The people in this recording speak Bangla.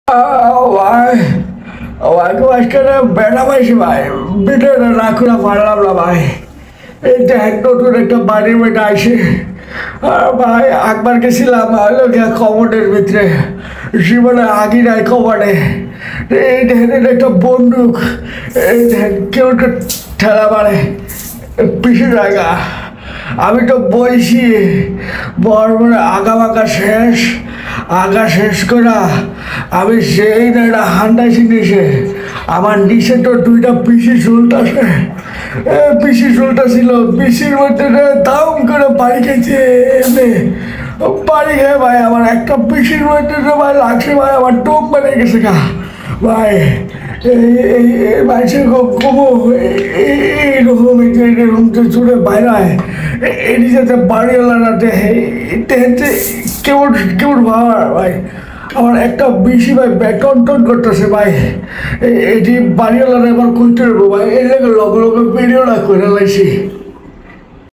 ভাই ভাইকে মাঝখানে বেড়া পাইছি ভাই, ভিতরে না করে পারলাম না ভাই। এইটা নতুন একটা বাড়ির মেয়েটা আইসে, আর ভাই একবার গেছিলাম কমোডের ভিতরে, জীবনে আগি নাই কমোডে। এই দেখেন একটা বন্দুক, এই দেখেন কেউ একটা ঠেলা মারে পিছু জায়গা। আমি তো বইছি বড় বড় আগা বাঁকা শেষ, আগা শেষ করা আমি সেই না একটা হান্ডাইছি নিচে। আমার নিচে তো দুইটা পিসি চুলটাছে, পিসি চুলটা ছিল পিসির মধ্যে দাম করে বাড়ি খেয়েছে। বাড়ি খেয়ে ভাই আমার একটা পিসির মধ্যে ভাই লাগছে ভাই, আমার টোপ বেড়ে গেছে গা ভাই। মানুষের কমো এইরকম এরকম চুড়ে বাইরে এটি যাতে বাড়িওয়ালারা কেমন কেমন ভাবার ভাই। আমার একটা বেশি ভাই ব্যাটন টন করতেছে ভাই, এটি বাড়িওয়ালারা এবার করতে পারবো ভাই। এই লগে লগে ভিডিওটা করে লাইছি।